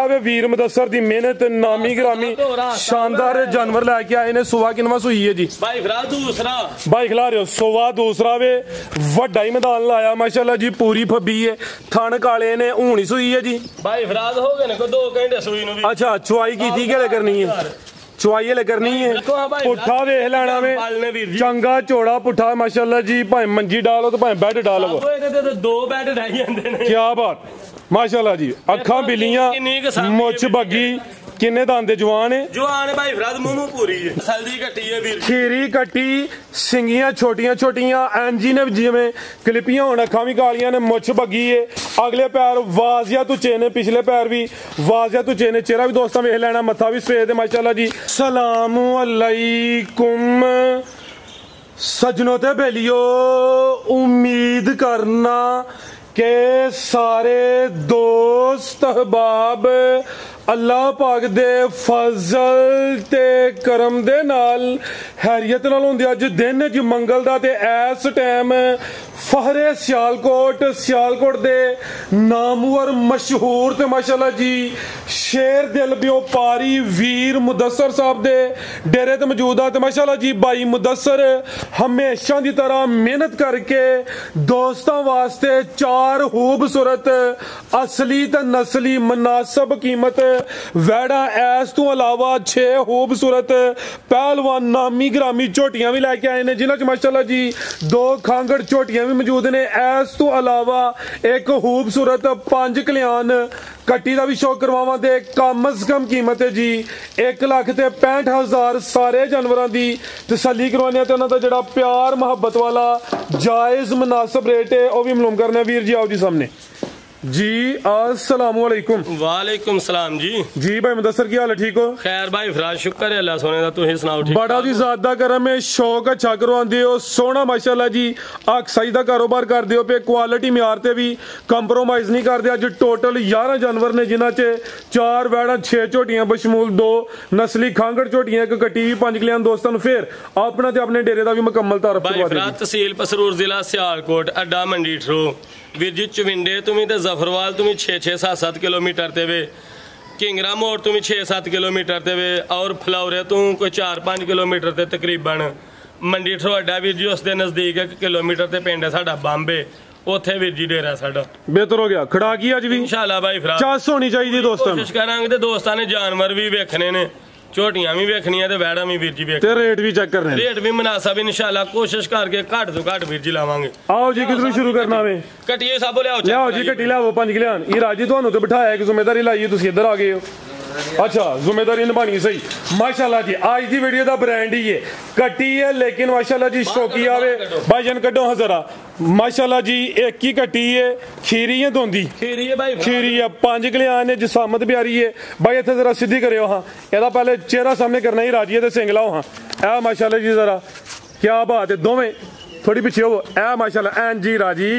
वे वीर मुदस्सर दी मेहनत नामी ग्रामी शानदार जानवर लैके आए ने। सुबह किनवा सुई है जी भाई फिलहाल दूसरा भाई खिला रहे हो। सुबह दूसरा वे वड्डा ही मैदान लाया माशाल्लाह जी, पूरी फब्बी है, थन काले ने, हूं ही सुई है जी भाई फिलहाल हो गए ने को 2 घंटे सुई नु भी। अच्छा चुआई की थी क्या करनी है? चुआई हले करनी है। पुट्ठा वेख लेना वे चंगा चौड़ा पुट्ठा माशाल्लाह जी, भाई मंजी डालो तो भाई बेड डालो, 2 बेड रह जांदे ने। क्या बात माशाल्लाह जी। अखा बिलियां मुछ बग्गी किन्ने दांदे जवान है? जवान है भाई फिलहाल मुंह पूरी है, सल्दी कट्टी है वीर, खीरी कट्टी, सिंगियां छोटियां छोटियां, एंजी ने जिवें क्लिपियां होण, अखा भी कालियां ने, मुछ बग्गी है, अगले पैर वाजिया तुचे ने, पिछले पैर भी वाजिया तुचे ने, चेहरा भी दोस्तां वेख लेना, मत्था भी सफेद है माशाल्लाह जी। सलामु अलैकुम सजनों ते बेलियो, उम्मीद करना के सारे दोस्त अहबाब अल्लाह पाक दे फजल ते करम दे नाल हैरियत नाल होंदे। अज दिन च मंगल दा ते इस टाइम फहरे सियालकोट दे नामवर मशहूर ते माशाल्लाह जी शेर दिल व्यापारी वीर मुदस्सर साहब दे डेरे ते मौजूद आ। ते माशाल्लाह जी भाई मुदस्सर हमेशा दी तरह मेहनत करके दोस्तां वास्ते 4 खूबसूरत असली ते नस्ली मुनासब कीमत वैड़ा, ऐस तो अलावा 6 खूबसूरत पहलवान नामी ग्रामी झोटियां भी लैके आए ने, जिन्हां च माशाल्लाह जी 2 खांगड़ झोटियां भी मौजूद ने। ऐस तो अलावा एक खूबसूरत 5 कल्याण कट्टी का भी शौक करवावां दे कम अज कम कीमत है जी 1,65,000। सारे जानवरों की तसल्ली करवाने ते उन्हां दा जिहड़ा प्यार मुहब्बत वाला जायज मुनासिब रेट है वह भी मालूम करना। वीर जी आओ जी सामने जी। अस्सलाम वालेकुम। वालेकुम सलाम जी। जी भाई मुदस्सर की हाल है? ठीक हो? खैर भाई फिलहाल शुक्र है अल्लाह सोने दा, तुसीं सुनाओ ठीक? बड़ा जी ज़्यादा करम है, शौक अच्छा करवांदे हो, सोहना माशाल्लाह जी अक्साई दा कारोबार करदे हो पे, क्वालिटी म्यार ते भी कंप्रोमाइज नहीं करदे। अज टोटल 11 जानवर ने, जिन्हां च 4 वैड़ा 6 झोटियां बशमूल 2 नस्ली खांगड़ झोटियां, एक कट्टी भी 5 कल्याण। दोस्तों फिर अपना ते अपने डेरे दा भी मुकम्मल तारफ करवा दे। तहसील पसरूर जिला सियालकोट, अड्डा मंडी ठरो वीर जी, चविंडे तुम्हें तो जफरवाल तुम्हें 6-7 किलोमीटर ते वे, किंगरा मोड़ तुम्हें 6-7 किलोमीटर ते वे, और फलौरे तू कोई 4-5 किलोमीटर ते तकरीबन। मंडी ठरो अड्डा वीर जी उस दे नजदीक 1 किलोमीटर ते पिंड है साडा बांबे, उथे वीर जी डेरा साडा। बेहतर हो गया खड़ा की अज भी इंशाल्लाह भाई फिर चास होनी चाहिए दोस्तों, कोशिश करांगे ते दोस्तां ने जानवर भी वेखने ने, झोटियां भी वेखनियां ते वैड़ा भी वीर जी वेख, रेट भी चेक करने, रेट भी मुनासिब इंशाल्लाह कोशिश करके घट तो घट वीर जी लावांगे। आओ जी किधरों शुरू करना वे? कटिए साबो लियाओ जी, कट्टी लियाओ 5 कल्याण। ये राजी तुहानू ते बिठाया एक जिम्मेदारी लाइए, तुसीं इधर आ गए हो। अच्छा जिम्मेदारी निभानी सही माशाल्लाह जी। आज की वीडियो का ब्रांड ही है कट्टी है, लेकिन माशाल्लाह जी शौकी आवे भाईजान कड्डो हाँ जरा माशाल्लाह जी। एक ही कट्टी है, खीरी है, दोंदी खीरी है भाई, खीरी है, 5 कल्याण है, जिसामत प्यारी है भाई। इत्थे जरा सीधी करियो हाँ, एदा पहले चेहरा सामने करना ही राजी है ते सिंग लाओ हाँ। ए माशाल्लाह जी जरा क्या बात है, दोवें थोड़ी पीछे हो। ए माशाल्लाह एन जी राजी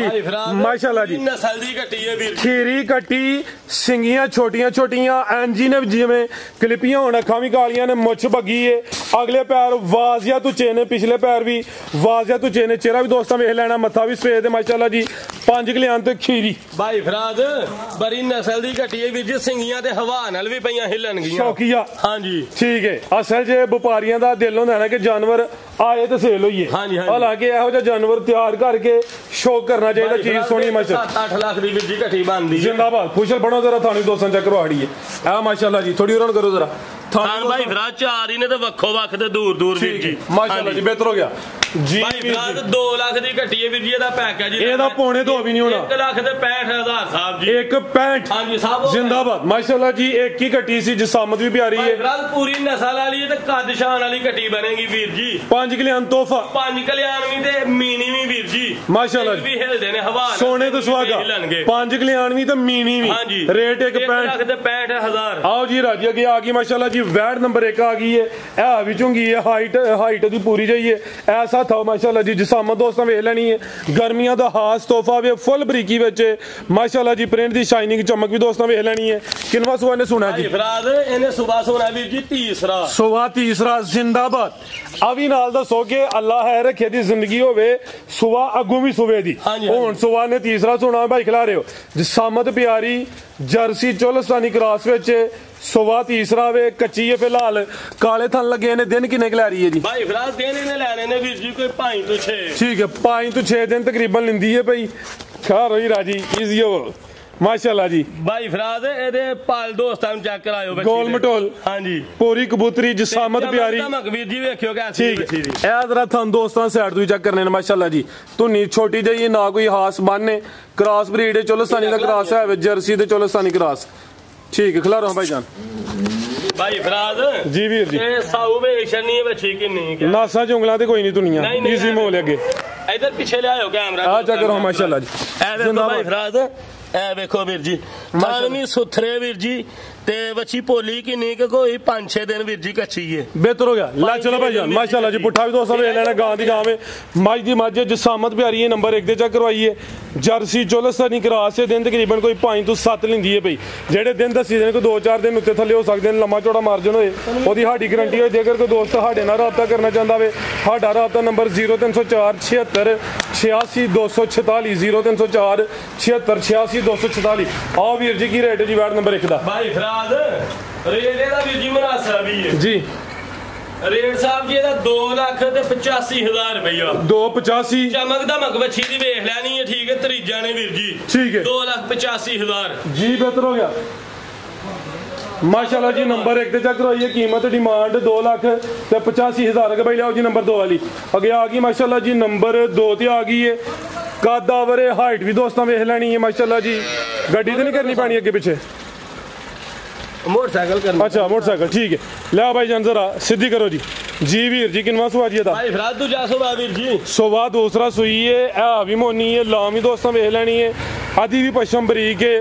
माशाल्लाह जी, नस्ल दी कट्टी है वीर, खीरी कट्टी, सिंगियां छोटियां छोटियां, एनजी ने जिवें क्लिपियां होण, अखां भी कालियां ने, मुछ बग्गी है, अगले पैर वाजिया तुचे ने, पिछले पैर भी वाजिया तुचे ने, चेहरा भी दोस्तां वेख लेना, मत्था भी सफेद है माशाल्लाह जी। 5 कल्याण ते खीरी भाई फराद बड़ी नस्ल दी कट्टी है वीर जी, सिंगियां ते हवा नाल भी पईयां हिलणगियां, शौकिया। हां जी ठीक है। असल च व्यापारियां दा दिल होंदा है कि जानवर आए ते सेल होइए, हालांकि ਇਹੋ ਜਿਹਾ जानवर तैयार करके शौक करना चाहिए, चीज सोनी माशाल्लाह। 7-8 लाख दी वीर जी कट्टी बनदी है। जिंदाबाद खुशल बनो जरा, थानी दोस्तों चेक करो हाड़ी है आ माशाल्लाह जी। थोड़ी रन करो जरा थान भाई फराद 4 ही ने ते वक्खो वक्ख ते दूर दूर वीर जी माशाल्लाह जी। बेहतर हो गया जी। भाई फराद 2 लाख दी कट्टी है वीर जी, ਇਹਦਾ पैकेज ਇਹਦਾ पौने 2 भी नहीं होना, 1,65,000 साहब जी, 1.65। हां जी साहब जिंदाबाद माशाल्लाह जी। एक ही कट्टी सी, जिसामत भी प्यारी है, फराद पूरी नस्ल वाली है ते कद शान वाली कट्टी बनेगी वीर जी। 5 कल्याण तोहफा, 5 कल्याण भी ते मीनी भी वीर जी माशाल्लाह भी हिलदे ने हवा सोने तो सुहागा। 5 कल्याण भी ते मीनी भी, रेट 1,65,000। आओ जी राजी अगे आ गई माशाल्लाह जी। वैट नंबर 1 आ गई है, ए भी चुंगी है, हाइट दी पूरी जाइए, ऐसा था माशाल्लाह जी। जिसामत दोस्तों वेख लेनी है, गर्मियां दा खास तोहफा वे फुल बरीकी विच माशाल्लाह जी, प्रिंट दी शाइनिंग चमक भी दोस्तों वेख लेनी है। किनवा सुबह ने सुना जी फराद इन्हें सुबह सुना वीर जी तीसरा, सुबह तीसरा। जिंदाबाद। अभी नाल दसो कि अल्लाह है रखे दी जिंदगी होवे सुबह अगू भी सुबह दी, हुण सुबह ने तीसरा सुना भाई खिला रहे हो। जिसामत प्यारी, जर्सी चोलस्तानी क्रॉस विच सुबह तीसरा वे कच्ची है फिलहाल काले थन लगे ने दिन किन्ने लै रही है जी भाई फिलहाल दिन इन्हें लैने ने वीर जी कोई 5 तो 6 ठीक है 5 तो 6 दिन तकरीबन लिंदी है भाई खैर होई राजी इजी हो माशाल्लाह जी भाई फिराज एदे पाल दोस्तां नु चेक करायो बच्ची गोल मटोल हां जी पूरी कबूतरी जिसामत प्यारी वीर जी वेखियो कैसी बच्ची दी ए जरा थन दोस्तां साइड तो चेक करने ने माशाल्लाह जी धुनी छोटी जही ना कोई हास बन क्रॉस ब्रीड है चोलस्तानी दा क्रॉस है जर्सी ते चोलस्तानी क्रॉस ठीक है खिलारो भाईजान भाई फिराज जी वीर जी ए साऊ वेशन नहीं है बच्ची किन्नी क्या नासा जुंगला ते कोई नहीं दुनिया इजी मोल अगे इधर पीछे ले आयो कैमरा आ चेक करो माशाल्लाह जी ए देखो भाई फिराज ए देखो वीर जी मानवी सुथरे वीर जी ते बच्ची पोली की नहीं के कोई 5-6 दिन वीर जी कच्ची है बेहतर हो गया ला चलो भाई जान माशाल्लाह जी पुट्ठा भी दोस्तों ले लेना गां दी गां में माई दी मज जिसामत प्यारी है नंबर 1 दे चेक करवाइए जर्सी चोलस्तानी क्रॉस है दिन तकरीबन कोई 5 तो 7 लिंदी है भाई जेडे दिन दसी दिन कोई 2-4 दिन उत्ते थल्ले हो सकदे ने लम्मा चौड़ा मार्जिन होए ओदी हाडी गारंटी होए जेकर कोई दोस्त हाडे नाल राबता करना चाहंदा वे हाडा राबता नंबर 0304 76 86 246 0304 76 86 246 आओ वीर जी की रेट है जी वार्ड नंबर 1 दा भाई रेट दा वीर जी मुनासिब भी है जी रेट साहब जी 2,85,000 रुपया 285 चमक दमक बच्ची दी वेख लेनी है ठीक है तरीजा ने वीर जी ठीक है 2,85,000 जी बेहतर हो गया माशाल्लाह जी नंबर 1 ते चेक करवाइए कीमत डिमांड 2,85,000 के भाई लियाओ जी नंबर 2 वाली अगे आ गई माशाल्लाह जी नंबर 2 ते आ गई है कद आवरे हाइट भी दोस्तों वेख लेनी है माशाल्लाह जी गड्डी तो नहीं करनी पैनी अगे पीछे मोटरसाइकिल करना अच्छा मोटरसाइकिल ठीक है लिया भाई जान जरा सीधी करो जी वीर जी किनवा सुआ जी भाई फिराज दूजा सुबह वीर जी सुबह दूसरा सुई है ए भी मोनी है लाम भी दोस्तों वेख लेनी है आधी भी पश्चिम बरीक है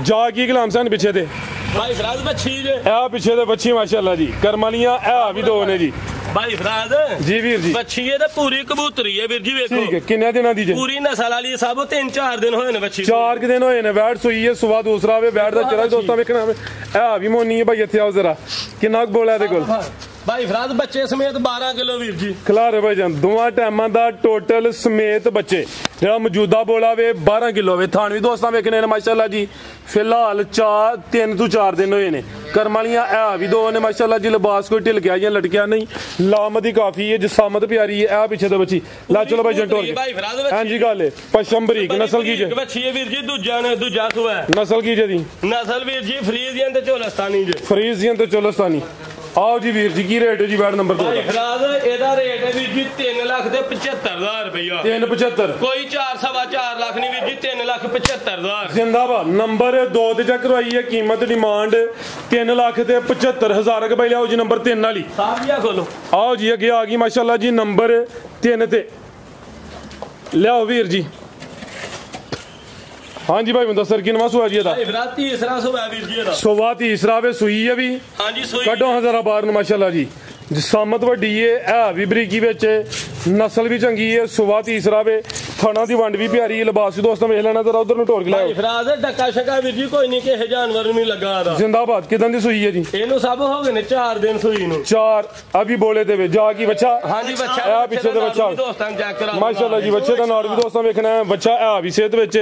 जा की गुलाम सन पीछे थे भाई फिराज बच्ची जे ए पीछे ते बच्ची माशाल्लाह जी करमालियां ए भी दो ने जी भाई फिराज जी वीर जी बच्ची है पूरी कबूतरी है वीर जी देखो ठीक है किन्ने दिन दी पूरी नस्ल वाली सब 3-4 दिन होए ने बच्ची 4 दिन होए ने बैठ सुई है सुबह दूसरा वे बैठ दा चला दोस्तों वेखना ए भी मोनी है भाई इथे आओ जरा किन्ना बोला दे कोल भाई फिराज बच्चे समेत 12 किलो वीर जी खिलारे भाई जान दोवां टाइमां दा टोटल समेत बच्चे जेड़ा मौजूदा बोला वे 12 किलो वे थान भी दोस्तों वेखने ने माशाल्लाह जी फिलहाल 3 तो 4 दिन होए ने करमालियां ए भी दो ने माशाल्लाह जी लिबास कोई ढिल गया या लटकिया नहीं लामदी काफी है जिसामत प्यारी है ए पीछे तो बच्ची ला चलो भाई जंटोर भाई फिराज हां जी गल है पश्चिम बरीक नस्ल की जे बच्ची है वीर जी दूजा सुआ है नस्ल की जे दी नस्ल वीर जी फ्रीजियन ते चोलस्तानी जे फ्रीजियन ते चोलस्तानी आओ जी वीर जी की रेट है जी वार्ड नंबर 2 भाई फिराज एदा रेट है वीर जी 3,75,000 रुपया 375 कोई 4-4.5 लाख नहीं वीर जी 3,75,000 जिंदाबाद नंबर 2 ते चेक करवाई है कीमत डिमांड 3,75,000 के भाई लियाओ जी नंबर 3 वाली साहब जी खोलो आओ जी अगे आ गई माशाल्लाह जी नंबर 3 ते लियाओ वीर जी हाँ जी भाई बंदा सर किनवा सुआ जी दा तीसरा सुबह वीर जी दा सुबह तीसरा वे सुई है भी हां जी सुई कड्डो हज़ारा बार माशाल्लाह जी जिसामत वड्डी है भी बरीकी विच नस्ल भी चंगी है सुबह तीसरा वे थाना दी वंड भी प्यारी है लिबास भी दोस्तों वेख लेना जरा उधर नु टोर के लाओ फिराज डक्का शका वीर जी कोई नहीं के जानवर नहीं लगा दा जिंदाबाद किदन दी सुई है जी एनु सब हो गए ने 4 दिन सुई नु 4 अभी बोले ते वे जा की बच्चा हां जी बच्चा ए पीछे ते बच्चा दोस्तों चेक करा माशाल्लाह जी बच्चे दा नाड़ भी दोस्तों वेखना है बच्चा ए भी सेहत विच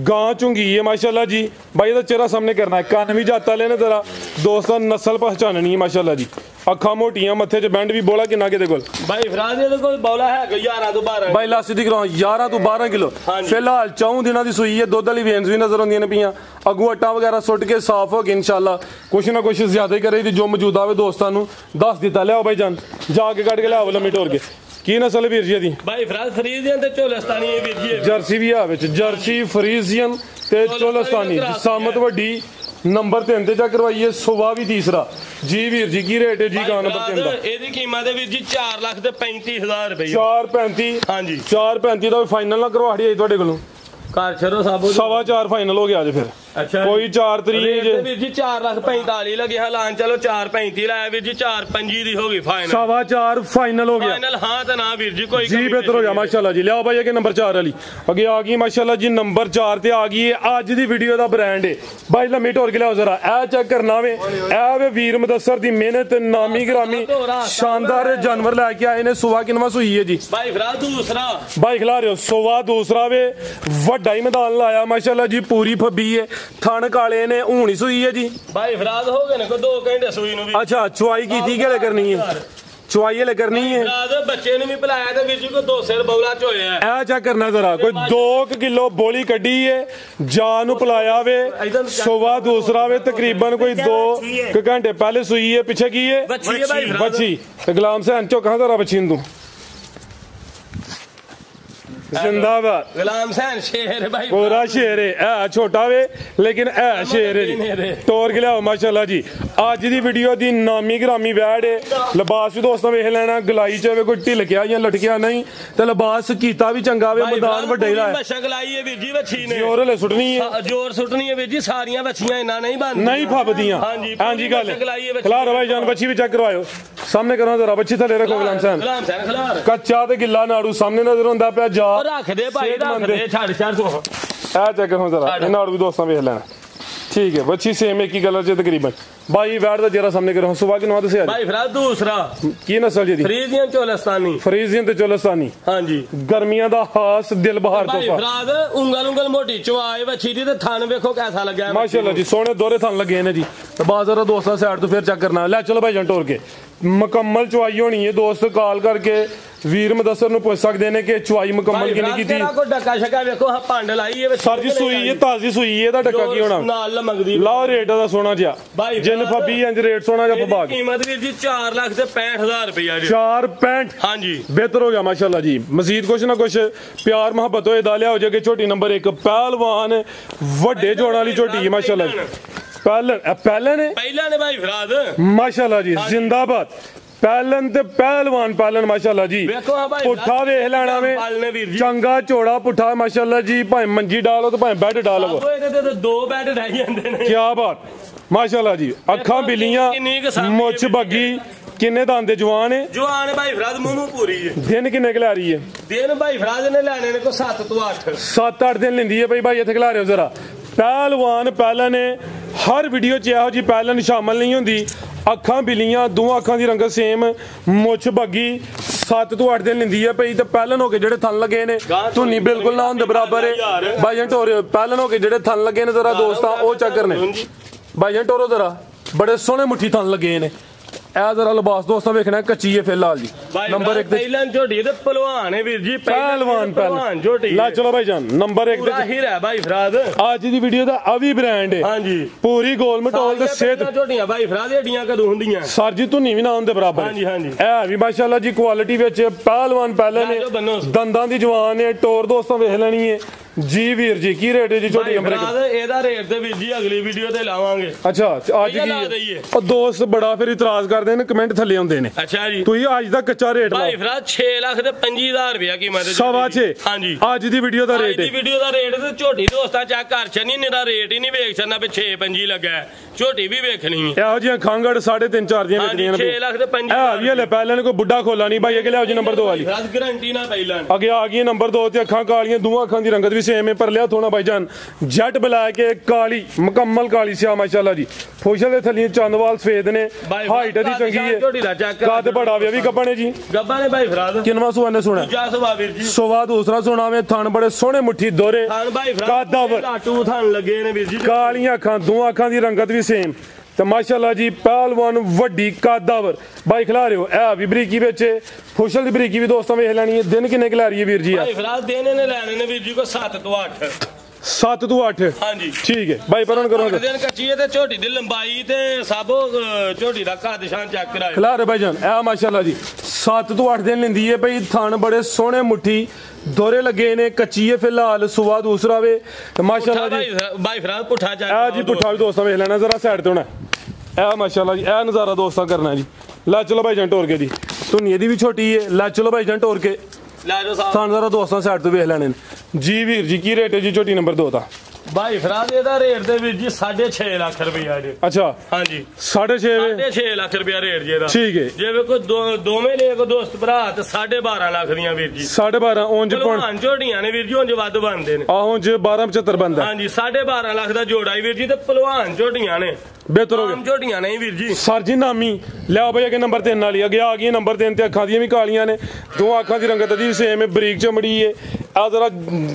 गां चुंगी है माशाल्लाह जी भाई दा चेहरा सामने करना है कान भी जाता लेने जरा दोस्तों नस्ल पहचाननी है माशाल्लाह जी अखा मोटियां मथे च बैंड भी बोला किन्ना के कोल भाई फिराज दे कोल बोला है 11 तो 12 भाई ला सीधी कराओ 11 तो 12 किलो फिलहाल 4 दिनों की सुई है दुध वाली वेन्स भी नजर आउंदियां ने पियां अगू अट्टा वगैरह सुट के साफ हो गए इंशाल्लाह कुछ ना कुछ ज्यादा ही करे जो मौजूदा वे दोस्तों नु दस दिता लियाओ भाई जान जाके कट के लियाओ लम्मी टोर के की नस्ल वीर जी दी भाई फिराज फ्रीजियन ते चोलस्तानी वीर जी जर्सी भी है विच जर्सी फ्रीजियन ते चोलस्तानी जिसामत वड्डी नंबर 3 ते चेक करवाइए सुबह भी तीसरा जी वीर जी की रेट है जी गां नंबर 3 दा एदी कीमत है वीर जी 4,35,000 रुपए 4.35 हां जी 4.35 दा फाइनल ना करवाड़ी आई ਤੁਹਾਡੇ ਕੋਲੋਂ कार छरो साबो 4.25 फाइनल हो गया आज फिर अच्छा कोई 4 तरीक वीर जी 4,45,000 लगे हलान चलो 4.35 लाया वीर जी 4.25 दी होगी फाइनल 4.25 फाइनल हो गया फाइनल हां तो ना वीर जी कोई जी बेहतर हो गया माशाल्लाह जी लियाओ भाई के नंबर 4 वाली आगे आ गई माशाल्लाह जी नंबर 4 ते आ गई है आज दी वीडियो दा ब्रांड है भाई लम्मी टोर के लियाओ जरा ए चेक करना वे ए वे वीर मुदस्सर दी मेहनत नामी ग्रामी शानदार जानवर लेके आए ने सुबह किनवा सुई है जी भाई फिरा दूसरा भाई खिला रहे हो सुबह दूसरा वे वड्डा ही मैदान लाया माशाल्लाह जी पूरी फब्बी है ਥਣ ਕਾਲੇ ਨੇ, ਹੁਣ ਹੀ ਸੂਈ ਹੈ ਜੀ ਭਾਈ ਫਰਾਦ ਹੋ ਗਏ ਨੇ ਕੋਈ 2 ਘੰਟੇ ਸੂਈ ਨੂੰ ਵੀ। ਅੱਛਾ ਚੁਆਈ ਕੀਤੀ ਕਿ ਹਲੇ ਕਰਨੀ ਹੈ? ਚੁਆਈ ਹਲੇ ਕਰਨੀ ਹੈ। ਫਰਾਦ ਬੱਚੇ ਨੂੰ ਵੀ ਪਿਲਾਇਆ ਤੇ ਵੀਰ ਜੀ ਕੋਈ 2 ਸਿਰ ਬੌਲਾ ਚ ਹੋਇਆ ਇਹ ਚੈੱਕ ਕਰਨਾ ਜ਼ਰਾ, ਕੋਈ 2 ਕਿਲੋ ਬੋਲੀ ਕੱਢੀ ਏ, ਜਾਨ ਨੂੰ ਪਿਲਾਇਆ ਵੇ, ਸੁਬਾ ਦੂਸਰਾ ਵੇ, ਤਕਰੀਬਨ ਕੋਈ 2 ਘੰਟੇ ਪਹਿਲੇ ਸੂਈ ਹੈ। ਪਿੱਛੇ ਕੀ ਹੈ? ਬੱਚੀ। ਤੇ ਗੁਲਾਮ ਹੁਸੈਨ ਝੋਕਾਂ ਜ਼ਰਾ ਬੱਚੀ ਨੂੰ जिंदाबाद। गुलाम हुसैन शेर है भाई, पूरा शेर है, छोटा वे लेकिन शेर है जी। तोड़ के लियाओ माशाल्लाह जी। अज दी वीडियो दी नामी ग्रामी वैड है। लिबास भी दोस्तों वेख लेना, गलाई च वे कोई ढिलकिया या लटकिया नहीं, ते लिबास कीता भी चंगा वे, मैदान वड्डा ही है। गलाई है वीर जी बच्ची ने, जोर ले सुटनी है, जोर सुटनी है वीर जी। सारियां बच्चियां इना नहीं बन नहीं फबदियां। हां जी गल खिलारो भाई जान, बच्ची भी चेक करवाओ, सामने करो जरा, बच्ची थले रखो गुलाम हुसैन। कच्चा ते गिल्ला नाड़ू सामने नजर आंदा पिया। जा रख दे भाई, रख दे, छड़ छड़ तू ए चेक करो जरा, ये नाड़ू भी दोस्तों वेख लेना। ठीक है, बच्ची सेम एक ही कलर च तकरीबन। भाई वैट दा जरा सामने करो, सुबह के नवा दसे भाई फिर दूसरा की नस्ल जी? फ्रीजियन चोलस्तानी। फ्रीजियन ते चोलस्तानी, हां जी। गर्मियां दा खास दिल बहार तो भाई फिर उंगल उंगल मोटी चवाए बच्ची दी, ते थान देखो कैसा लगा है माशाल्लाह जी। सोने दोरे थान लगे ने जी। तो बाजार दोस्तों साइड तो फिर चेक करना। ले चलो भाई जंटोर के मुकम्मल चवाई होनी है। दोस्त कॉल करके वीर मुदस्सर नु पूछ सकते हैं कि चवाई मुकम्मल कितनी की थी। को डक्का शक्का देखो, हां पांड लाई है सर जी, सुई है ताजी सुई है, दा डक्का की होना नाल लमकदी। लाओ रेट दा सोना जिया भाई, जिन फबी इंज रेट सोना जा फबाग। कीमत वीर जी 4,65,000 रुपया जी। 4.65। हां जी, बेहतर हो गया माशाल्लाह जी। मजीद कुछ ना कुछ प्यार मोहब्बत होए दा लिया हो जाके। छोटी नंबर 1 पहलवान वड्डे जोड़ वाली छोटी है माशाल्लाह जी। पहलन ने भाई फिराद माशाल्लाह जी, जिंदाबाद। पहलन ते पहलवान पालन माशाल्लाह जी। पुठा वेख लेना में चंगा चौड़ा पुठा माशाल्लाह जी। भाई मंजी डालो तो भाई बेड डालो, 2 बेड रह जांदे ने। क्या बात माशाल्लाह जी। अखां बिलियां, मुछ बग्गी, किन्ने दांदे जवान है? जवान है भाई फिराद, मुंह पूरी है। दिन किन्ने खिला रही है? दिन भाई फिराद ने लेने ने को 7 तो 8 7-8 दिन लेंदी है भाई। भाई इत्थे खिला रहे हो जरा। पहलवान पहलन है, हर वीडियो च ਇਹੋ जी पहलन शामिल नहीं होंदी। अखां बिलियां, 2 अखां दी रंगत सेम, मुछ बग्गी, 7 तो 8 दिन लेंदी है भाई। ते पहलन हो के जेड़े थन लगे ने धुनी बिल्कुल ना होंदे बराबर है। भाईजान टोरे पहलन हो के जेड़े थन लगे ने जरा दोस्तां ओ चेक करने। भाईजान टोरो जरा, बड़े सोहने मुट्ठी थन लगे ने। ਇਹ जरा लिबास दोस्तों वेखना कच्ची है फिलहाल जी। नंबर 1 पहलवान झोटी ते पहलवान है वीर जी। पहलवान झोटी। ला चलो भाई जान, नंबर 1 ते जाहिर है भाई फिराद। आज दी वीडियो दा अवी ब्रांड है। हां जी, पूरी गोल मटोल ते सेहत झोटियां भाई फिराद हड्डियां कदों हुंदियां सर जी, धुनी भी ना होंदे बराबर। हां जी हां जी, ए भी माशाल्लाह जी क्वालिटी विच पहलवान पहले ने, दंदां दी जवान है। टोर दोस्तों वेख लेनी है जी। वीर जी की रेट है जी छोटी नंबर 1? एदा रेट ते वीर जी अगली वीडियो ते लावांगे। अच्छा आज की और दोस्त बड़ा फिर इतराज करदे ने, कमेंट थल्ले आउंदे ने। अच्छा जी, तुई आज दा कच्चा रेट भाई फिराद 6,25,000 रुपया कीमत है। 6.25। हां जी, आज दी वीडियो दा रेट है। वीडियो दा रेट ते झोटी दोस्तां चेक कर छनी, निरा रेट ही नहीं वेख छना पे 6.25 लगा है। झोटी भी वेखनी है। ਇਹੋ ਜਿਹੀਆਂ ਖਾਂਗੜ 3.5-4 ਦੀਆਂ ਵਿਕਦੀਆਂ ਨੇ। 6,25,000 ਵੀ ਹਲੇ ਪਹਿਲਾਂ ਨੇ ਕੋਈ ਬੁੱਢਾ ਖੋਲਾ ਨਹੀਂ ਭਾਈ। ਅਗੇ ਲਿਆਓ ਜੀ ਨੰबर 2 ਵਾਲੀ ਗਾਰੰਟੀ ਨਾ ਪਹਿਲਾਂ ਅੱਗੇ ਆ ਗਈ ਨੰबर 2 ਤੇ ਅੱਖਾਂ ਕਾਲੀਆਂ, 2 ਅੱਖਾਂ ਦੀ ਰੰਗਤ ਵੀ ਸੇਮ ਹੈ। ਪਰ ਲਿਆ ਥੋੜਾ ਭਾਈਜਾਨ ਜੱਟ ਬਲਾ ਕੇ ਕਾਲੀ, ਮੁਕੰਮਲ ਕਾਲੀ ਸਿਆ ਮਾਸ਼ਾਅੱਲਾ ਜੀ। ਫੋਸ਼ਲ ਦੇ ਥੱਲੇ ਚੰਦਵਾਲ ਸਫੇਦ ਨੇ, ਹਾਈਟ ਦੀ ਚੰਗੀ ਹੈ, ਕੱਦ ਬੜਾ ਵੀ ਵੀ ਗੱਬਾਂ ਨੇ ਜੀ। ਗੱਬਾਂ ਨੇ ਭਾਈ ਫਿਰਾਦ। ਕਿੰਨਵਾਂ ਸੁਆ ਨੇ ਸੁਣਾ? ਦੂਜਾ ਸੁਆ ਵੀਰ ਜੀ। ਸੁਆ ਦੂਸਰਾ ਸੁਣਾ ਵੇ। ਥਣ ਬੜੇ ਸੋਹਣੇ ਮੁੱਠੀ ਦੋਰੇ, ਥਣ ਭਾਈ ਫਿਰਾਦ ਲਾਟੂ ਥਣ ਲੱਗੇ ਨੇ ਵੀਰ ਜੀ। ਕਾਲੀਆਂ ਅੱਖਾਂ, 2 ਅੱਖਾਂ ਦੀ ਰੰਗਤ ਵੀ ਸੇਮ ਤੇ ਮਾਸ਼ਾਅੱਲਾ ਜੀ। ਪਹਿਲਵਾਨ ਵੱਡੀ ਕਾਦਾਵਰ ਬਾਈ ਖਿਲਾ ਰਹੇ ਹੋ। ਇਹ ਵੀ ਬਰੀਕੀ ਵਿੱਚ ਫੁਸ਼ਲ ਦੀ ਬਰੀਕੀ ਵੀ ਦੋਸਤਾਂ ਵੇਖ ਲੈਣੀ ਹੈ। ਦਿਨ ਕਿੰਨੇ ਖਿਲਾ ਰਹੀ ਹੈ ਵੀਰ ਜੀ? ਭਾਈ ਫਿਰਾਦ ਦਿਨ ਇਹਨੇ ਲੈਣੇ ਨੇ ਵੀਰ ਜੀ ਕੋ 7 ਤੋਂ 8। 7 ਤੋਂ 8 हां जी, ठीक है भाई। पर करो दिन कच्ची है ते झोटी दी लंबाई ते सब झोटी दा कद शान चेक कराओ। खिला रहे भाईजान ए माशाल्लाह जी। 7 ਤੋਂ 8 दिन लेंदी है भाई। थान बड़े सोहने मुट्ठी दोरे लगे ने, कच्ची है फिलहाल, सुवा दूसरा वे माशाल्लाह जी। भाई फिराद पुठा चेक ए जी, पुठा भी दोस्तों वेख लेना जरा साइड ते होना। ए माशाल्लाह जी, ए नजारा दोस्तों करना जी। ला चलो भाईजान टोर के जी, धुनी दी भी छोटी है। ला चलो भाईजान टोर के थान जरा दोस्तों साइड तो वेख लेने जी। वीर जी की रेट है जी छोटी नंबर 2 दा? भाई फिराद एदा रेट ते वीर जी 6.5 लाख रुपया जी। अच्छा हां जी, 6.5 लाख रुपया रेट जी दा। ठीक है, जे कोई दोवें ले को दोस्त भरा ते 12.5 लाख दियां वीर जी। 12.5 ओंज पौन झोटियां ने वीर जी, ओंज वध बनदे ने। आ ओंज 12.75 बनदा। हां जी, 12.5 लाख दा जोड़ा वीर जी। ते पहलवान झोटियां ने ਬਿਹਤਰ ਹੋ ਗਿਆ ਝੋਟੀਆਂ ਨਹੀਂ ਵੀਰ ਜੀ ਸਰ ਜੀ ਨਾਮੀ ਲਿਆਓ ਬਈ ਅੱਗੇ ਨੰਬਰ 3 ਵਾਲੀ ਅੱਗੇ ਆ ਗਈ ਨੰਬਰ 3 ਤੇ ਅੱਖਾਂ ਦੀਆਂ ਵੀ ਕਾਲੀਆਂ ਨੇ ਦੋ ਅੱਖਾਂ ਦੀ ਰੰਗਤ ਦੀ ਸੇਮ ਹੈ ਬਰੀਕ ਚਮੜੀ ਏ ਆ ਜਰਾ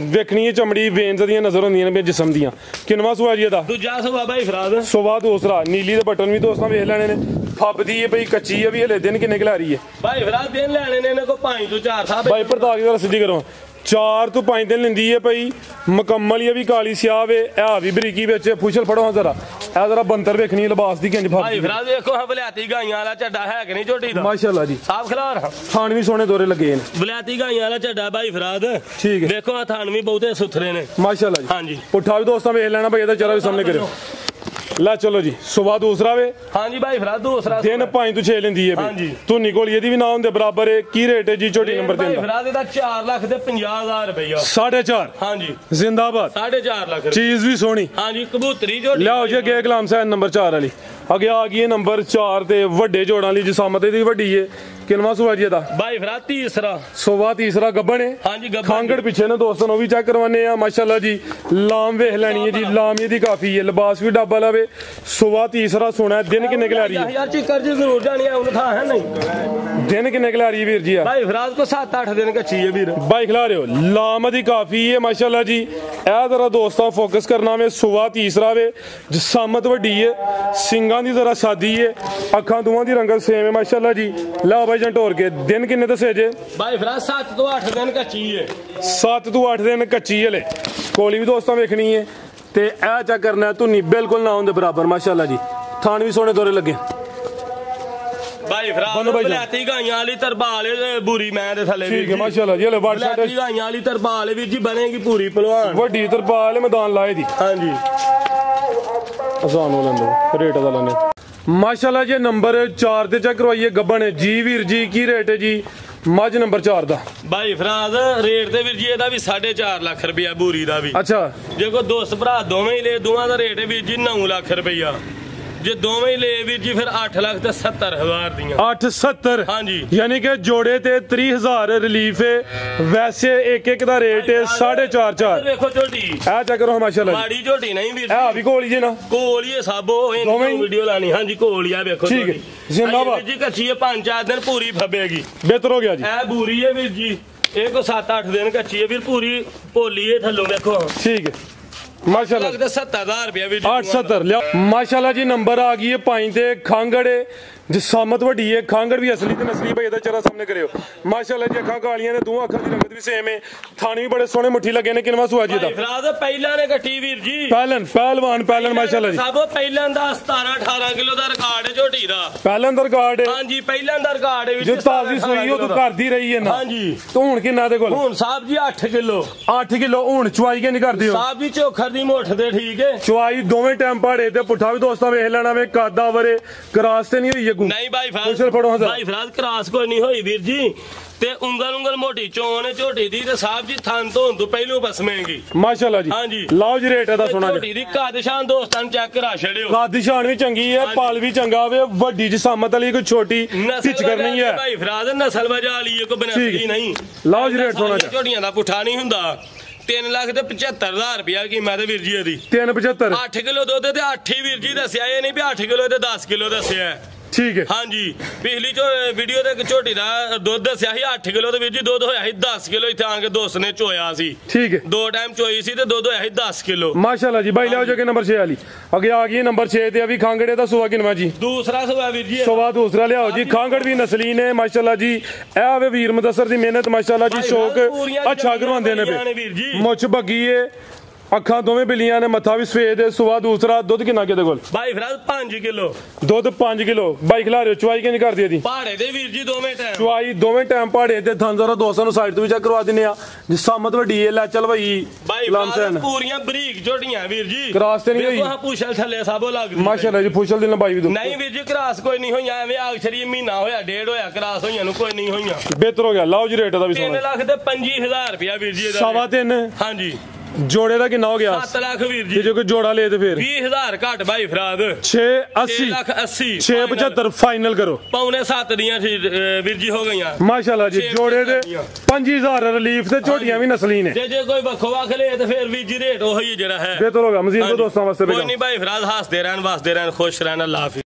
ਵੇਖਣੀ ਹੈ ਚਮੜੀ ਵੇਨਸ ਦੀਆਂ ਨਜ਼ਰ ਹੁੰਦੀਆਂ ਨੇ ਜਿਸਮ ਦੀਆਂ ਕਿੰਨਵਾਂ ਸੂਆ ਜੀ ਇਹਦਾ ਦੂਜਾ ਸੂਆ ਬਾਈ ਫਰਾਦ ਸੂਆ ਦੂਸਰਾ ਨੀਲੀ ਦੇ ਬਟਨ ਵੀ ਦੋਸਤਾਂ ਵੇਖ ਲੈਣੇ ਨੇ ਫੱਬਦੀ ਏ ਬਈ ਕੱਚੀ ਹੈ ਵੀ ਹਲੇ ਦਿਨ ਕਿੰਨੇ ਖਿਲਾਰੀ ਹੈ ਬਾਈ ਫਰਾਦ ਦਿਨ ਲੈਣੇ ਨੇ ਇਹਨਾਂ ਕੋ 5 ਤੋਂ 4 ਸਾਹਿਬ ਬਾਈ ਪ੍ਰਤਾਪ ਜਰਾ ਸਿੱਧੀ ਕਰੋ 4 ਤੋਂ 5 ਦਿਨ ਲੈਂਦੀ ਹੈ ਭਾਈ ਮੁਕੰਮਲ ਇਹ ਵੀ ਕਾਲੀ ਸਿਆਹ ਵੇ ਆ ਵੀ ਬਰੀਕੀ ਵਿੱਚ ਫੁਸ਼ਲ ਫੜੋ ਜਰਾ ਇਹ ਜਰਾ ਬੰਤਰ ਵੇਖਣੀ ਲਿਬਾਸ ਦੀ ਕਿੰਜ ਭਾਈ ਫਰਾਦ ਵੇਖੋ ਬਲਿਆਤੀ ਗਾਈਆਂ ਵਾਲਾ ਝੱਡਾ ਹੈ ਕਿ ਨਹੀਂ ਝੋਟੀ ਦਾ ਮਾਸ਼ਾਅੱਲਾ ਜੀ ਸਾਫ ਖਿਲਾਰ ਥਾਣ ਵੀ ਸੋਹਣੇ ਦੋਰੇ ਲੱਗੇ ਨੇ ਬਲਿਆਤੀ ਗਾਈਆਂ ਵਾਲਾ ਝੱਡਾ ਬਾਈ ਫਰਾਦ ਠੀਕ ਹੈ ਵੇਖੋ ਆ ਥਾਣ ਵੀ ਬਹੁਤੇ ਸੁਥਰੇ ਨੇ ਮਾਸ਼ਾਅੱਲਾ ਜੀ ਹਾਂਜੀ ਪੁੱਠਾ ਵੀ ਦੋਸਤਾਂ ਵੇਖ ਲੈਣਾ ਭਾਈ ਇਹਦਾ ਚਰਾ ਵੀ ਸਾਹਮਣੇ ਕਰਿਓ ਲੈ ਚਲੋ ਜੀ ਸੁਬਾ ਦੂਸਰਾ ਵੇ ਹਾਂਜੀ ਬਾਈ ਫਰਾਦ ਦੂਸਰਾ ਦਿਨ 5 ਤੋਂ 6 ਲੈਂਦੀ ਹੈ ਹਾਂਜੀ ਧੁੰਨੀ ਕੋਲ ਇਹਦੀ ਵੀ ਨਾ ਹੁੰਦੇ ਬਰਾਬਰ ਹੈ ਕੀ ਰੇਟ ਹੈ ਜੀ ਝੋਟੀ ਨੰਬਰ 3 ਬਾਈ ਦਾ ਫਰਾਦ ਇਹਦਾ 4 ਲੱਖ ਤੇ 50,000 ਰੁਪਇਆ 4.5 ਹਾਂਜੀ ਜ਼ਿੰਦਾਬਾਦ 4.5 ਲੱਖ ਚੀਜ਼ ਵੀ ਸੋਹਣੀ ਹਾਂਜੀ ਕਬੂਤਰੀ ਝੋਟੀ ਲਿਆਓ ਜੀ ਅੱਗੇ ਗੁਲਾਮ ਸਾਹਿਬ ਨੰਬਰ 4 ਵਾਲੀ ਅੱਗੇ ਆ ਗਈ ਹੈ ਨੰਬਰ 4 ਤੇ ਵੱਡੇ ਜੋੜਾਂ ਲਈ ਜਿਸਾਮਤ ਇਹਦੀ ਵੱਡੀ ਹੈ ਕਿੰਨਵਾਂ ਸੂਆ ਜੀ ਇਹਦਾ ਬਾਈ ਫਰਾਦ ਤੀਸਰਾ ਸੂਆ ਤੀਸਰਾ ਗੱਬਣ ਹੈ ਹਾਂਜੀ ਗੱਬਣ ਖਾਂਗੜ ਪਿੱਛੇ ਨੇ ਦੋਸਤਾਂ ਨੂੰ ਵੀ ਚੈੱਕ ਕਰਵਾਨੇ ਆ ਮਾਸ਼ਾਅੱਲਾ ਜੀ ਲਾਮ ਵੇਖ ਲੈਣੀ ਹੈ ਜੀ ਲਾਮ ਇਹਦੀ ਕਾਫੀ ਹੈ ਲਿਬਾਸ ਵੀ ਡੱਬਾ ਲਾਵੇ ਸੂਆ ਤੀਸਰਾ ਸੋਹਣਾ ਦਿਨ ਕਿੰਨੇ ਖਿਲਾਰੀ ਹੈ ਯਾਰ ਚਿੱਕਰ ਜੀ ਜ਼ਰੂਰ ਜਾਣੀ ਹੈ ਉਹ ਥਾਂ ਹੈ ਨਹੀਂ ਦਿਨ ਕਿੰਨੇ ਖਿਲਾਰੀ ਵੀਰ ਜੀ ਆ ਬਾਈ ਫਰਾਦ ਕੋ 7-8 ਦਿਨ ਕੱਚੀ ਹੈ ਵੀਰ ਬਾਈ ਖਿਲਾ ਰਹੇ ਹੋ ਲਾਮ ਦੀ ਕਾਫੀ ਹੈ ਮਾਸ਼ਾਅੱਲਾ ਜੀ ਇਹ ਜ਼ਰਾ ਦੋਸਤਾਂ ਫੋਕਸ ਕਰਨਾ ਵੇ ਸੂਆ ਤੀਸਰਾ ਵੇ ਜਿਸਾਮਤ ਵੱਡੀ ਹੈ ਸਿੰਗਾਂ ਦੀ ਜ਼ਰਾ ਸਾਦੀ ਹੈ ਅੱਖਾਂ ਦੋਵਾਂ ਦੀ ਰੰਗਤ ਸੇਮ ਹੈ ਮਾਸ਼ਾਅੱਲਾ ਜੀ ਲਓ ਬਾਈ ਜੰਟੋਰ ਕੇ ਦਿਨ ਕਿੰਨੇ ਦੱਸੇ ਜੇ ਬਾਈ ਫਰਾਦ 7 ਤੋਂ 8 ਦਿਨ ਕੱਚੀ ਹੈ 7 ਤੋਂ 8 ਦਿਨ ਕੱਚੀ ਹਲੇ ਕੋਲੀ ਵੀ ਦੋਸਤਾਂ ਵੇਖਣੀ ਹੈ ਤੇ ਇਹ ਚੈੱਕ ਕਰਨਾ ਧੁੰਨੀ ਬਿਲਕੁਲ ਨਾ ਹੁੰਦੇ ਬਰਾਬਰ ਮਾਸ਼ਾਅੱਲਾ ਜੀ ਥਾਣ ਵੀ ਸੋਹਣੇ ਦੋਰੇ ਲੱਗੇ ਬਾਈ ਫਰਾਦ ਬਲਿਆਤੀ ਗਾਈਆਂ ਵਾਲੀ ਤਰਬਾਲ ਬੂਰੀ ਮੈਂ ਦੇ ਥੱਲੇ ਠੀਕ ਹੈ ਮਾਸ਼ਾਅੱਲਾ ਜੀ ਹਲੇ WhatsApp ਬਲਿਆਤੀ ਗਾਈਆਂ ਵਾਲੀ ਤਰਬਾਲ ਵੀਰ ਜੀ ਬਣੇਗੀ ਪੂਰੀ ਪਹਿਲਵਾਨ ਵੱਡੀ ਤਰਪਾਲ ਮੈਦਾਨ ਲਾਏ ਦੀ ਹਾਂਜੀ ਆਸਾਨ ਹੋ ਲੈਂਦੇ ਰੇਟ ਦਾ ਲਾਣੇ ਮਾਸ਼ਾਅੱਲਾ ਜੀ ਨੰਬਰ 4 ਤੇ ਚੈੱਕ ਕਰਵਾਈਏ ਗੱਬਣ ਜੀ ਵੀਰ ਜੀ ਕੀ ਰੇਟ ਹੈ ਜੀ ਮੱਝ ਨੰਬਰ 4 ਦਾ ਬਾਈ ਫਰਾਦ ਰੇਟ ਤੇ ਵੀਰ ਜੀ ਇਹਦਾ ਵੀ 4.5 ਲੱਖ ਰੁਪਇਆ ਬੂਰੀ ਦਾ ਵੀ ਅੱਛਾ ਜੇ ਕੋ ਦੋਸਤ ਭਰਾ ਦੋਵੇਂ ਹੀ ਲੈ ਦੋਵਾਂ ਦਾ ਰੇਟ ਹੈ ਵੀਰ ਜੀ 9 ਲੱਖ ਰੁਪਇਆ ਜੇ ਦੋਵੇਂ ਹੀ ਲੈ ਵੀਰ ਜੀ ਫਿਰ 8 ਲੱਖ ਤੇ 70,000 ਦੀਆਂ 870 ਹਾਂਜੀ ਯਾਨੀ ਕਿ ਜੋੜੇ ਤੇ 30,000 ਰਿਲੀਫ ਹੈ ਵੈਸੇ ਇੱਕ ਇੱਕ ਦਾ ਰੇਟ ਹੈ 4.5 ਵੇਖੋ ਝੋਟੀ ਇਹ ਚੈੱਕ ਕਰੋ ਮਾਸ਼ਾਅੱਲਾ ਜੀ ਮਾੜੀ ਝੋਟੀ ਨਹੀਂ ਵੀਰ ਇਹ ਵੀ ਕੋਲੀ ਜੇ ਨਾ ਕੋਲ ਹੀ ਸਾਬੋ ਦੋਵੇਂ ਵੀਡੀਓ ਲਾਣੀ ਹਾਂਜੀ ਕੋਲ ਹੀ ਆ ਵੇਖੋ ਠੀਕ ਹੈ ਜ਼ਿੰਦਾਬਾਦ ਜੀ ਕੱਚੀ ਹੈ 5-4 ਦਿਨ ਪੂਰੀ ਫੱਬੇਗੀ ਬਿਹਤਰ ਹੋ ਗਿਆ ਜੀ ਇਹ ਬੂਰੀ ਹੈ ਵੀਰ ਜੀ ਇਹ ਕੋ 7-8 ਦਿਨ ਕੱਚੀ ਹੈ ਵੀਰ ਪੂਰੀ ਭੋਲੀ ਹੈ ਥੱਲੋਂ ਵੇਖੋ ਠੀਕ ਹੈ ਮਾਸ਼ਾਅੱਲਾ ਲੱਗਦਾ 70,000 ਰੁਪਇਆ ਵੀਰ 870 ਲਿਆ ਮਾਸ਼ਾਅੱਲਾ ਜੀ ਨੰਬਰ ਆ ਗਈ ਹੈ 5 ਤੇ ਖਾਂਗੜ ਜਿਸਾਮਤ ਵੱਡੀ ਹੈ ਖਾਂਗੜ ਵੀ ਅਸਲੀ ਤੇ ਨਸਲੀ ਭਾਈ ਇਹਦਾ ਚਿਹਰਾ ਸਾਹਮਣੇ ਕਰਿਓ ਮਾਸ਼ਾਅੱਲਾ ਜੀ ਅੱਖਾਂ ਕਾਲੀਆਂ ਨੇ ਦੋ ਅੱਖਾਂ ਦੀ ਰੰਗਤ ਵੀ ਸੇਮ ਹੈ ਥਾਣ ਵੀ ਬੜੇ ਸੋਹਣੇ ਮੁੱਠੀ ਲੱਗੇ ਨੇ ਕਿੰਨਵਾਂ ਸੂਆ ਜੀ ਦਾ ਫਰਾਦ ਪਹਿਲਾਂ ਨੇ ਕੱਟੀ ਵੀਰ ਜੀ ਪਹਿਲਵਾਨ ਮਾਸ਼ਾਅੱਲਾ ਜੀ ਸਭ ਪਹਿਲਾਂ ਦਾ 17-18 ਕਿਲੋ ਦਾ ਰਿਕਾਰਡ ਹੈ ਝੋਟੀ ਦਾ ਪਹਿਲਾਂ ਦਾ ਰਿਕਾਰਡ ਹੈ ਹਾਂਜੀ ਪਹਿਲਾਂ ਦਾ ਰਿਕਾਰਡ ਹੈ ਜੋ ਤਾਜ਼ੀ ਸੂਈ ਉਹ ਤੂੰ ਕਰਦੀ ਰਹੀ ਹੈ ਨਾ ਹਾਂਜੀ ਤੂੰ ਹੁਣ ਕਿੰਨਾ ਦੇ ਕੋਲ ਹੁਣ ਸਾਹਿਬ ਜੀ 8 ਕਿਲੋ 8 ਕਿਲੋ ਹੁਣ ਚੁਆਈ ਕਿੰਨੀ ਕਰਦੇ ਹੋ ਸਾਹਿਬ ਜੀ ਝੋਖਰ ਦੀ ਮੁੱਠ ਦੇ ਠੀਕ ਹੈ ਚੁਆਈ ਦੋਵੇਂ ਟਾਈਮ ਪਹਾੜੇ ਤੇ ਪੁੱਠਾ ਵੀ ਦੋਸਤਾਂ ਵੇਖ ਲੈਣਾ ਵੇ ਕਾਦਾ ਵਰੇ ਕਰਾਸ ਤੇ ਨਹੀਂ ਹੋਈ ਅੱਗੂ ਨਹੀਂ ਬਾਈ ਫੜੋ ਬਾਈ ਫਰਾਦ ਕਰਾਸ ਕੋਈ ਨਹੀਂ ਹੋਈ ਵੀਰ ਜੀ ਤੇ ਉਂਗਲ ਮੋਟੀ ਚੋਣ ਝੋਟੀ ਦੀ ਤੇ ਸਾਹਿਬ ਜੀ ਥਣ ਤੋਂ ਪਹਿਲੋਂ ਬਸਮੇਂਗੀ ਮਾਸ਼ਾਅੱਲਾ ਜੀ ਹਾਂਜੀ ਲਾਓ ਜੀ ਰੇਟ ਇਹਦਾ ਸੋਨਾ ਝੋਟੀ ਦੀ ਕਾਦਸ਼ਾਨ ਦੋਸਤਾਂ ਨੂੰ ਚੈੱਕ ਕਰਾ ਛੜਿਓ ਕਾਦਸ਼ਾਨ ਵੀ ਚੰਗੀ ਹੈ ਪਾਲ ਵੀ ਚੰਗਾ ਵੇ ਵੱਡੀ ਜਿਸਾਮਤ ਵਾਲੀ ਕੋਈ ਛੋਟੀ ਟਿਚ ਕਰਨੀ ਹੈ ਭਾਈ ਫਰਾਦ ਨਸਲ ਵਜਾ ਵਾਲੀ ਹੈ ਕੋਈ ਬਨਸਲੀ ਨਹੀਂ ਲਾਓ ਜੀ ਰੇਟ ਸੋਨਾ ਝੋਟੀਆਂ ਦਾ ਪੁੱਠਾ ਨਹੀਂ ਹੁੰਦਾ 3 ਲੱਖ ਤੇ 75,000 ਰੁਪਇਆ ਕੀਮਤ ਹੈ ਵੀਰ ਜੀ ਇਹਦੀ 375 8 ਕਿਲੋ ਦੁੱਧ ਤੇ 8 ਹੀ ਵੀਰ ਜੀ ਦੱਸਿਆ ਇਹ ਨਹੀਂ ਵੀ 8 ਕਿਲੋ ਤੇ 10 ਕਿਲੋ ਦੱਸਿਆ ਠੀਕ ਹੈ ਹਾਂਜੀ ਪਿਛਲੀ ਵੀਡੀਓ ਤੇ ਝੋਟੀ ਦਾ ਦੁੱਧ ਦੱਸਿਆ ਸੀ 8 ਕਿਲੋ ਤੇ ਵੀਰ ਜੀ ਦੁੱਧ ਹੋਇਆ ਸੀ 10 ਕਿਲੋ ਇੱਥੇ ਆ ਕੇ ਦੋਸਤ ਨੇ ਚੋਇਆ ਸੀ ਠੀਕ ਹੈ 2 ਟਾਈਮ ਚੋਈ ਸੀ ਤੇ ਦੁੱਧ ਹੋਇਆ ਸੀ 10 ਕਿਲੋ ਮਾਸ਼ਾਅੱਲਾ ਜੀ ਬਾਈ ਲਿਆਓ ਜੋ ਕਿ ਨੰਬਰ 6 ਵਾਲੀ ਅੱਗੇ ਆ ਗਈ ਨੰਬਰ 6 ਤੇ ਆ ਵੀ ਖਾਂਗੜੇ ਦਾ ਸੂਆ ਕਿਨਵਾ ਜੀ ਦੂਸਰਾ ਸੂਆ ਵੀਰ ਜੀ ਸੂਆ ਦੂਸਰਾ ਲਿਆਓ ਜੀ ਖਾਂਗੜ ਵੀ ਨਸਲੀ ਨੇ ਮਾਸ਼ਾਅੱਲਾ ਜੀ ਇਹ ਵੇ ਵੀਰ ਮੁਦੱਸਰ ਦੀ ਮਿਹਨਤ ਮਾਸ਼ਾਅੱਲਾ ਜੀ ਸ਼ੌਕ ਅੱਛਾ ਕਰਵਾਉਂਦੇ ਨੇ ਮੁੱਛ ਬੱਗੀ ਏ ਅੱਖਾਂ ਦੋਵੇਂ ਬਿੱਲੀਆਂ ਨੇ ਮੱਥਾ ਵੀ ਸਫੇਦ ਹੈ ਸੂਆ ਦੂਸਰਾ ਦੁੱਧ ਕਿੰਨਾ ਕਿਹਦੇ ਕੋਲ ਬਾਈ ਫਰਾਦ 5 ਕਿਲੋ ਦੁੱਧ 5 ਕਿਲੋ ਬਾਈ ਖਿਲਾ ਰਹੇ ਚੁਆਈ ਕਿੰਨੀ ਕਰਦੀ ਇਹਦੀ ਪਹਾੜੇ ਦੇ ਵੀਰ ਜੀ ਦੋਵੇਂ ਟਾਈਮ ਚੁਆਈ ਦੋਵੇਂ ਟਾਈਮ ਪਹਾੜੇ ਤੇ ਥਾਂਜ਼ਰਾ ਦੋਸਤਾਂ ਨੂੰ ਸਾਈਡ ਤੋਂ ਵੀ ਚੈੱਕ ਕਰਵਾ ਦਿੰਨੇ ਆ ਜਿਸਾਮਤ ਵੱਡੀ ਹੈ ਲੈ ਚੱਲ ਭਾਈ ਬਾਈ ਪੂਰੀਆਂ ਬਰੀਕ ਝੋਟੀਆਂ ਵੀਰ ਜੀ ਕਰਾਸ ਤੇ ਨਹੀਂ ਹੋਈ ਵੇਖੋ ਪੁੱਛਲ ਥੱਲੇ ਸਾਬੋ ਲੱਗਦੀ ਮਾਸ਼ਾਅੱਲਾ ਜੀ ਪੁੱਛਲ ਦੀ ਲੰਬਾਈ ਵੀ ਦੋ ਨਹੀਂ ਵੀਰ ਜੀ ਕਰਾਸ ਕੋਈ ਨਹੀਂ ਹੋਈਆਂ ਐਵੇਂ ਆਖਰੀ ਮਹੀਨਾ ਹੋਇਆ ਡੇਢ ਹੋਇਆ ਕਰਾਸ ਹੋਈਆਂ ਨੂੰ ਕੋਈ ਨਹੀਂ ਹੋਈਆਂ ਬਿਹਤਰ ਹੋ ਗਿਆ ਲਾਓ ਜੀ ਰੇਟ ਦਾ ਵੀ 3 ਲੱਖ ਤੇ 25,000 ਰੁਪਇਆ ਵੀਰ ਜੀ ਇਹਦਾ 3.5 ਹਾਂਜੀ ਜੋੜੇ ਦਾ ਕਿੰਨਾ ਹੋ ਗਿਆ 7 ਲੱਖ ਵੀਰ ਤੇ ਜੀ ਜੇ ਕੋਈ ਜੋੜਾ ਲੇ ਤੇ ਫਿਰ 20000 ਘੱਟ ਭਾਈ ਫਰਾਦ 680 ਲੱਖ 80 675 ਫਾਈਨਲ ਕਰੋ ਪੌਣੇ 7 ਦੀਆਂ ਵੀਰ ਜੀ ਹੋ ਗਈਆਂ ਮਾਸ਼ਾਅੱਲਾ ਜੀ ਜੋੜੇ ਦੇ 5000 ਰਿਲੀਫ ਤੇ ਝੋਟੀਆਂ ਵੀ ਨਸਲੀ ਨੇ ਜੇ ਕੋਈ ਵੱਖੋ ਵੱਖ ਲੇ ਤੇ ਫਿਰ ਵੀਰ ਜੀ ਰੇਟ ਉਹੀ ਜਿਹੜਾ ਹੈ ਬਿਹਤਰ ਹੋਗਾ ਮਜ਼ੀਦ ਦੋਸਤਾਂ ਵਾਸਤੇ ਕੋਈ ਨਹੀਂ ਭਾਈ ਫਰਾਦ ਹੱਸਦੇ ਰਹਿਣ ਵਸਦੇ ਰਹਿਣ ਖੁਸ਼ ਰਹਿਣ ਅੱਲਾਹ ਹਾਫਿਜ਼।